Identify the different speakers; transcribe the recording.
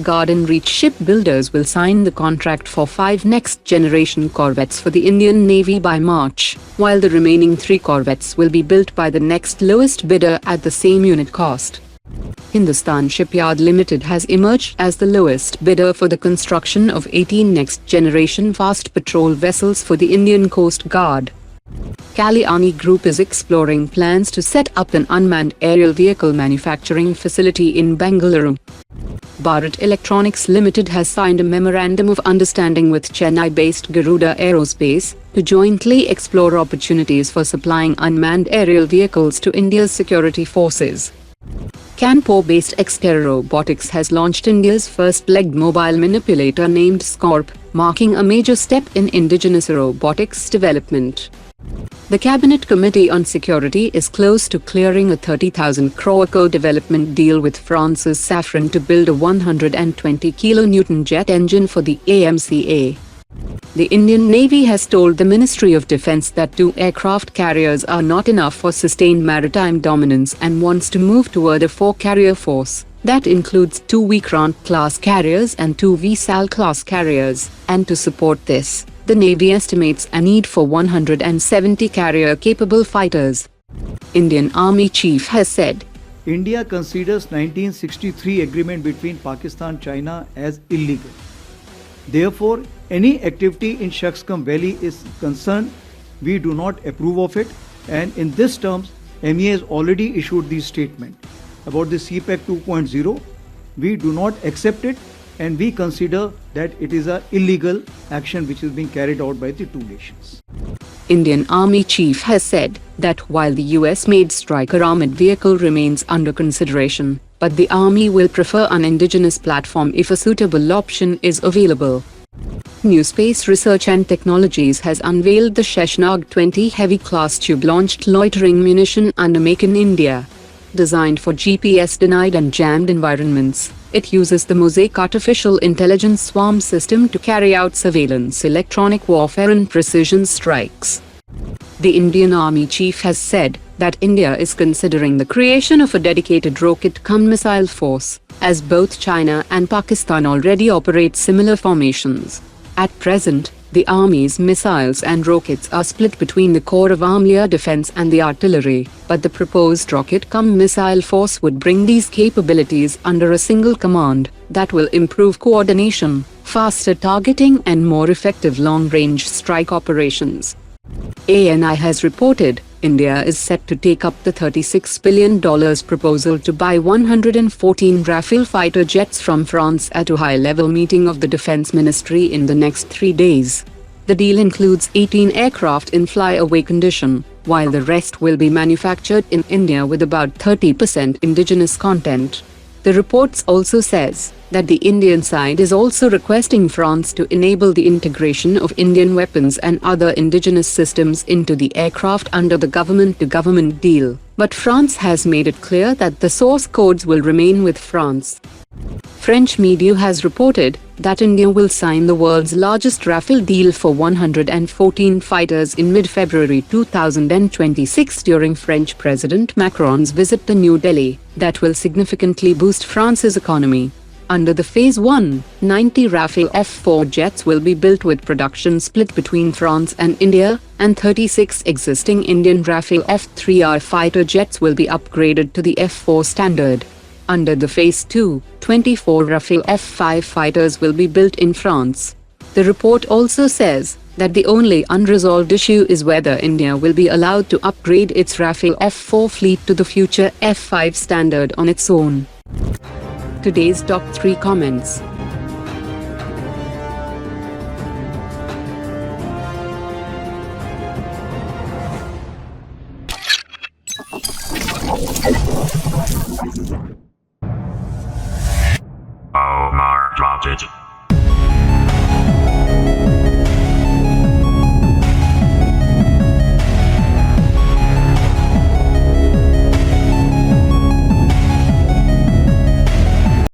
Speaker 1: Garden Reach shipbuilders will sign the contract for 5 next-generation Corvettes for the Indian Navy by March, while the remaining 3 Corvettes will be built by the next lowest bidder at the same unit cost. Hindustan Shipyard Limited has emerged as the lowest bidder for the construction of 18 next-generation fast patrol vessels for the Indian Coast Guard. Kalyani Group is exploring plans to set up an unmanned aerial vehicle manufacturing facility in Bengaluru. Bharat Electronics Limited has signed a memorandum of understanding with Chennai-based Garuda Aerospace to jointly explore opportunities for supplying unmanned aerial vehicles to India's security forces. Kanpur-based xTerra Robotics has launched India's first-legged mobile manipulator named Scorp, marking a major step in indigenous robotics development. The Cabinet Committee on Security is close to clearing a 30,000 crore co-development deal with France's Safran to build a 120 kN jet engine for the AMCA. The Indian Navy has told the Ministry of Defence that 2 aircraft carriers are not enough for sustained maritime dominance and wants to move toward a 4-carrier force. That includes 2 Vikrant-class carriers and 2 Vizsla-class carriers, and to support this, the Navy estimates a need for 170 carrier-capable fighters. Indian Army Chief has said,
Speaker 2: India considers 1963 agreement between Pakistan and China as illegal. Therefore, any activity in Shaksgam Valley is concerned, we do not approve of it, and in this terms, MEA has already issued the statement. About the CPAC 2.0, we do not accept it, and we consider that it is an illegal action which is being carried out by the 2 nations.
Speaker 1: Indian Army Chief has said that while the US-made Stryker armored vehicle remains under consideration, but the Army will prefer an indigenous platform if a suitable option is available. NewSpace Research and Technologies has unveiled the Sheshnag-20 heavy-class tube-launched loitering munition under Make in India. Designed for GPS-denied and jammed environments, it uses the Mosaic artificial intelligence swarm system to carry out surveillance, electronic warfare and precision strikes. The Indian Army Chief has said that India is considering the creation of a dedicated rocket-cum-missile force, as both China and Pakistan already operate similar formations. At present, the Army's missiles and rockets are split between the Corps of Army Air Defense and the artillery, but the proposed rocket-cum-missile force would bring these capabilities under a single command that will improve coordination, faster targeting and more effective long-range strike operations. ANI has reported India is set to take up the $36 billion proposal to buy 114 Rafale fighter jets from France at a high-level meeting of the Defense Ministry in the next 3 days. The deal includes 18 aircraft in fly-away condition, while the rest will be manufactured in India with about 30% indigenous content. The report also says that the Indian side is also requesting France to enable the integration of Indian weapons and other indigenous systems into the aircraft under the government-to-government deal, but France has made it clear that the source codes will remain with France. French media has reported that India will sign the world's largest Rafale deal for 114 fighters in mid-February 2026 during French President Macron's visit to New Delhi, that will significantly boost France's economy. Under the Phase 1, 90 Rafale F-4 jets will be built with production split between France and India, and 36 existing Indian Rafale F-3R fighter jets will be upgraded to the F-4 standard. Under the Phase 2, 24 Rafale F-5 fighters will be built in France. The report also says that the only unresolved issue is whether India will be allowed to upgrade its Rafale F-4 fleet to the future F-5 standard on its own. Today's top 3 comments.